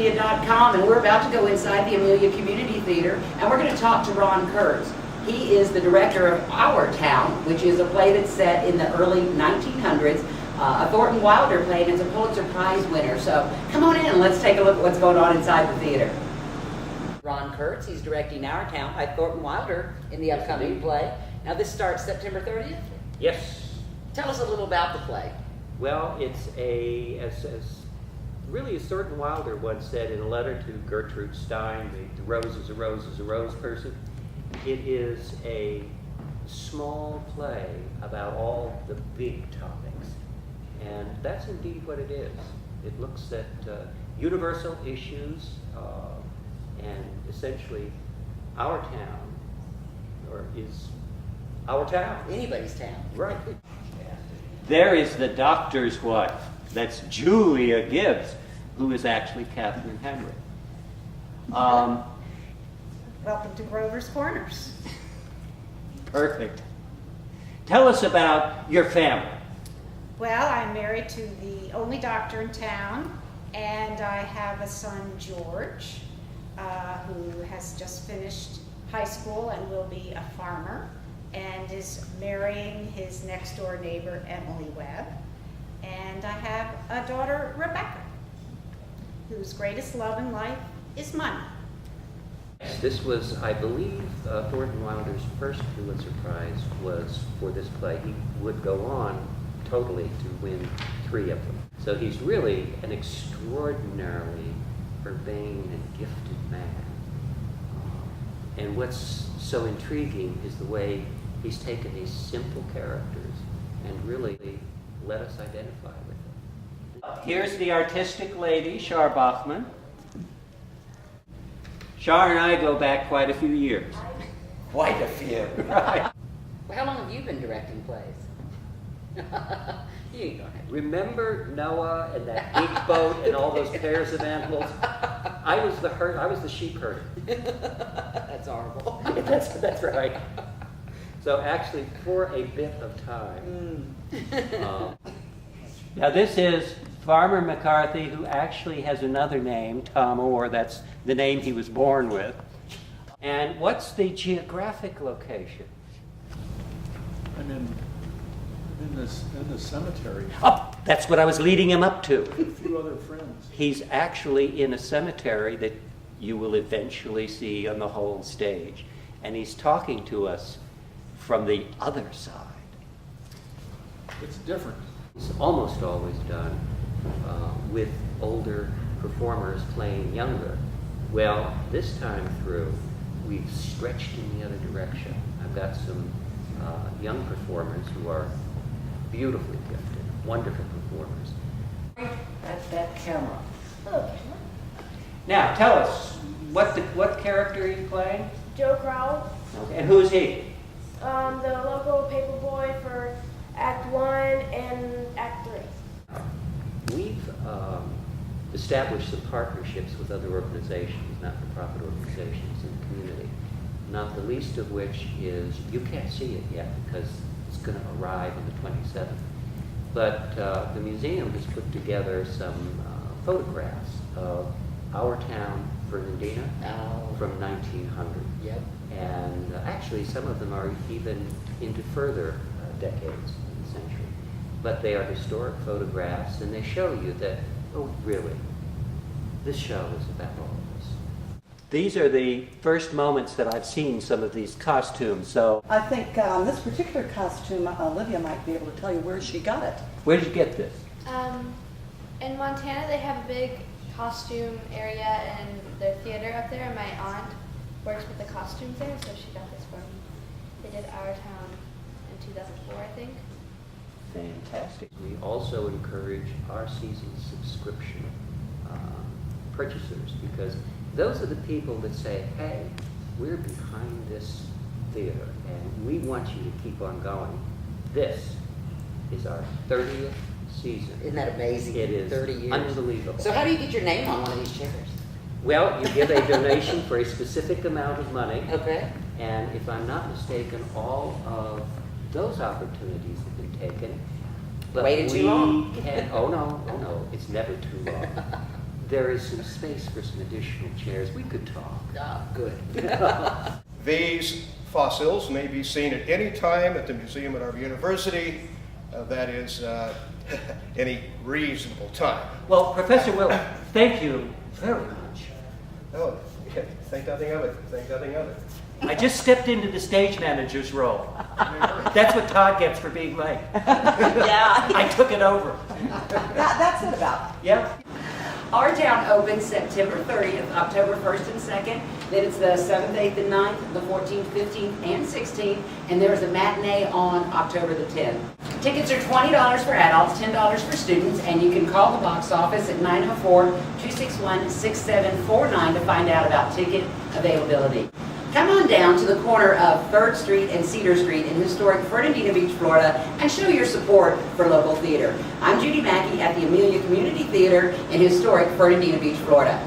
Amelia.com, and we're about to go inside the Amelia Community Theater, and we're going to talk to Ron Kurtz. He is the director of Our Town, which is a play that's set in the early 1900s, a Thornton Wilder play, and it's a Pulitzer Prize winner. So come on in and let's take a look at what's going on inside the theater. Ron Kurtz, he's directing Our Town by Thornton Wilder in the upcoming play. Now this starts September 30th? Yes. Tell us a little about the play. Well, it's really as Thornton Wilder once said in a letter to Gertrude Stein, the rose is a rose person. It is a small play about all the big topics. And that's indeed what it is. It looks at universal issues and essentially our town, or is our town. Anybody's town. Right. There is the doctor's wife. That's Julia Gibbs, who is actually Catherine Henry. Welcome to Grover's Corners. Perfect. Tell us about your family. Well, I'm married to the only doctor in town, and I have a son, George, who has just finished high school and will be a farmer, and is marrying his next door neighbor, Emily Webb. And I have a daughter, Rebecca, whose greatest love in life is money. This was, I believe, Thornton Wilder's first Pulitzer Prize was for this play. He would go on totally to win 3 of them. So he's really an extraordinarily urbane and gifted man. And what's so intriguing is the way he's taken these simple characters and really let us identify with them. Here's the artistic lady, Shar Bachman. Shar and I go back quite a few years. Quite a few. Right. Well, how long have you been directing plays? You don't have. Remember Noah and that big boat and all those pairs of animals? I was the sheep herder. That's horrible. That's right. So actually, for a bit of time. Now this is Farmer McCarthy, who actually has another name, Tom Orr. That's the name he was born with. And what's the geographic location? I'm in the cemetery. Oh, that's what I was leading him up to. A few other friends. He's actually in a cemetery that you will eventually see on the whole stage. And he's talking to us from the other side. It's different. It's almost always done with older performers playing younger. Well, this time through, we've stretched in the other direction. I've got some young performers who are beautifully gifted, wonderful performers. That's that camera. Okay. Now, tell us, what character are you playing? Joe Crowell, Okay. And who's he? the local paper boy for Act 1 and Act 3. We've established some partnerships with other organizations, not-for-profit organizations in the community, not the least of which is, you can't see it yet because it's going to arrive on the 27th, but the museum has put together some photographs of our town, Fernandina, from 1900. Yep. And actually some of them are even into further decades in the century. But they are historic photographs, and they show you that, oh really, this show is about all of us. These are the first moments that I've seen some of these costumes, so. I think this particular costume, Olivia might be able to tell you where she got it. Where did you get this? In Montana, they have a big costume area in their theater up there, and my aunt works with the costumes there, so she got this for me. They did Our Town in 2004, I think. Fantastic. We also encourage our season subscription purchasers, because those are the people that say, hey, we're behind this theater and we want you to keep on going. This is our 30th season. Isn't that amazing? It is 30 years. unbelievable. So how do you get your name on one of these chairs? Well, you give a donation for a specific amount of money. Okay. And if I'm not mistaken, all of those opportunities have been taken. But Waited too long. oh no, it's never too long. there is some space for some additional chairs. We could talk. Ah, good. These fossils may be seen at any time at the museum at our university. That is, any reasonable time. Well, Professor Will, thank you very much. Oh, think nothing of it. Think nothing of it. I just stepped into the stage manager's role. That's what Todd gets for being late. Yeah. I took it over. That's it about. Yep. Our town opens September 30th, October 1st and 2nd. Then it's the 7th, 8th, and 9th, the 14th, 15th, and 16th. And there's a matinee on October the 10th. Tickets are $20 for adults, $10 for students, and you can call the box office at 904-261-6749 to find out about ticket availability. Come on down to the corner of 3rd Street and Cedar Street in historic Fernandina Beach, Florida, and show your support for local theater. I'm Judy Mackey at the Amelia Community Theater in historic Fernandina Beach, Florida.